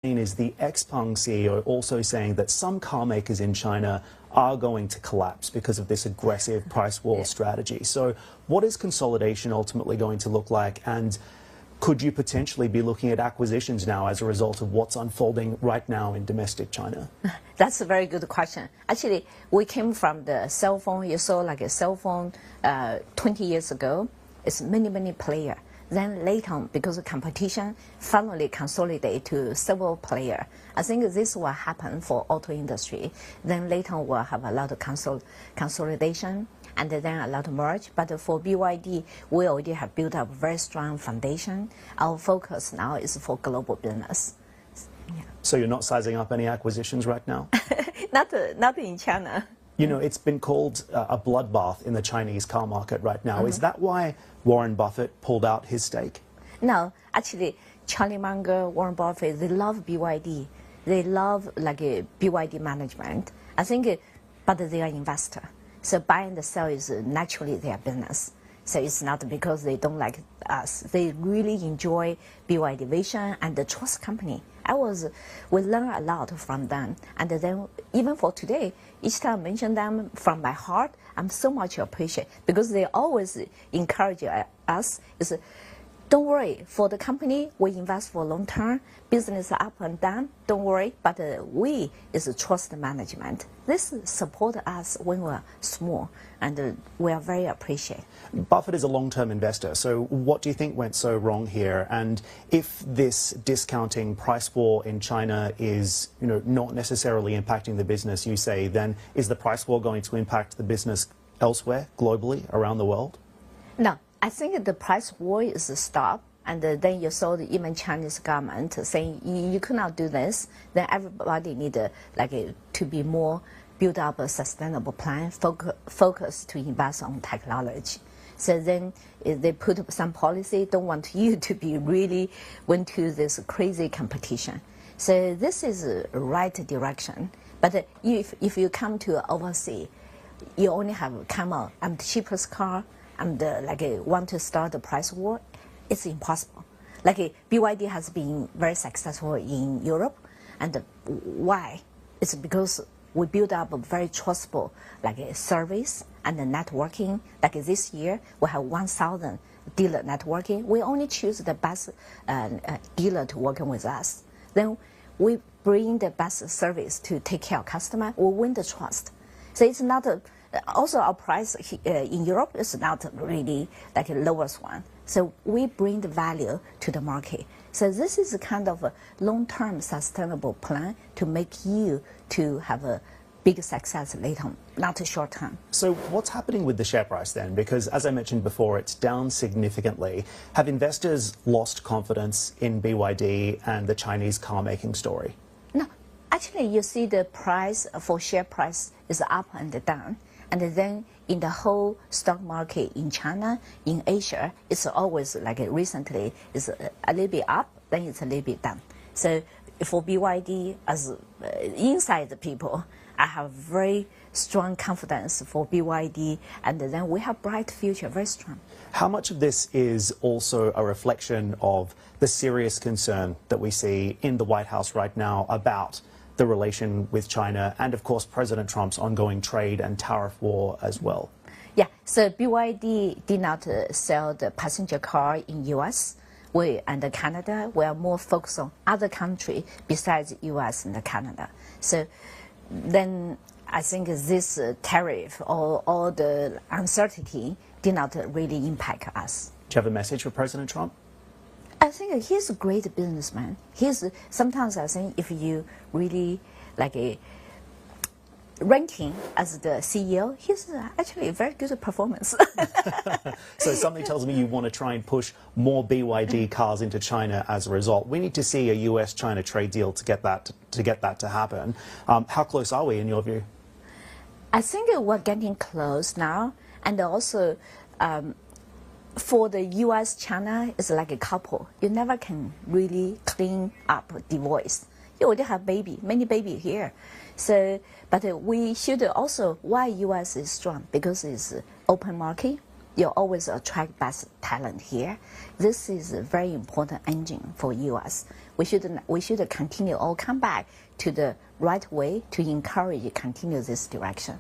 Is the Xpeng CEO also saying that some car makers in China are going to collapse because of this aggressive price war strategy? So what is consolidation ultimately going to look like, and could you potentially be looking at acquisitions now as a result of what's unfolding right now in domestic China? That's a very good question. Actually, we came from the cell phone. You saw like a cell phone 20 years ago. It's many players. Then later on, because of competition, finally consolidate to several players. I think this will happen for auto industry. Then later on, we'll have a lot of consolidation and then a lot of merge. But for BYD, we already have built up a very strong foundation. Our focus now is for global business. Yeah. So you're not sizing up any acquisitions right now? Not in China. You know, it's been called a bloodbath in the Chinese car market right now. Is that why Warren Buffett pulled out his stake? No, actually, Charlie Munger, Warren Buffett, they love BYD. They love like a BYD management. I think, but they are investor. So buy and sell is naturally their business. So it's not because they don't like us. They really enjoy BYD vision and the trust company. We learn a lot from them. And then even for today, each time I mention them from my heart, I'm so much appreciate because they always encourage us. Don't worry, for the company, we invest for long term, business up and down, don't worry, but we is trust management. This support us when we're small, and we are very appreciative. Buffett is a long-term investor, so what do you think went so wrong here? And if this discounting price war in China is, not necessarily impacting the business, you say, then is the price war going to impact the business elsewhere, globally, around the world? No. I think the price war is stopped, and then you saw even Chinese government saying you cannot do this. Then everybody need to be more build up a sustainable plan, focus to invest on technology. So then they put some policy. Don't want you to be really went to this crazy competition. So this is the right direction. But if you come to overseas, you only have come out. I'm the cheapest car. And want to start the price war, it's impossible. BYD has been very successful in Europe, and why? It's because we build up a very trustable service and the networking. This year, we have 1,000 dealer networking. We only choose the best dealer to work with us. Then we bring the best service to take care of customer. We win the trust. So it's not also our price in Europe is not really the lowest one. So we bring the value to the market. So this is a kind of a long-term sustainable plan to make you to have a big success later on, not a short term. So what's happening with the share price then? Because as I mentioned before, it's down significantly. Have investors lost confidence in BYD and the Chinese car making story? No, actually you see the price for share price is up and down. And then in the whole stock market in China, in Asia, it's always recently, it's a little bit up, then it's a little bit down. So for BYD, as inside the people, I have very strong confidence for BYD, and then we have bright future, very strong. How much of this is also a reflection of the serious concern that we see in the White House right now about the relation with China and, of course, President Trump's ongoing trade and tariff war as well? Yeah, so BYD did not sell the passenger car in U.S. And Canada. We are more focused on other countries besides U.S. and Canada. So then I think this tariff or all the uncertainty did not really impact us. Do you have a message for President Trump? I think he's a great businessman. Sometimes I think if you really ranking as the CEO, he's actually a very good performance. So something tells me you want to try and push more BYD cars into China as a result. We need to see a US-China trade deal to get that to happen. How close are we in your view? I think we're getting close now, and also for the US-China, it's like a couple. You never can really clean up divorce. You already have many baby here. So, but we should also, why US is strong? Because it's open market. You always attract best talent here. This is a very important engine for US. we should continue or come back to the right way to encourage continue this direction.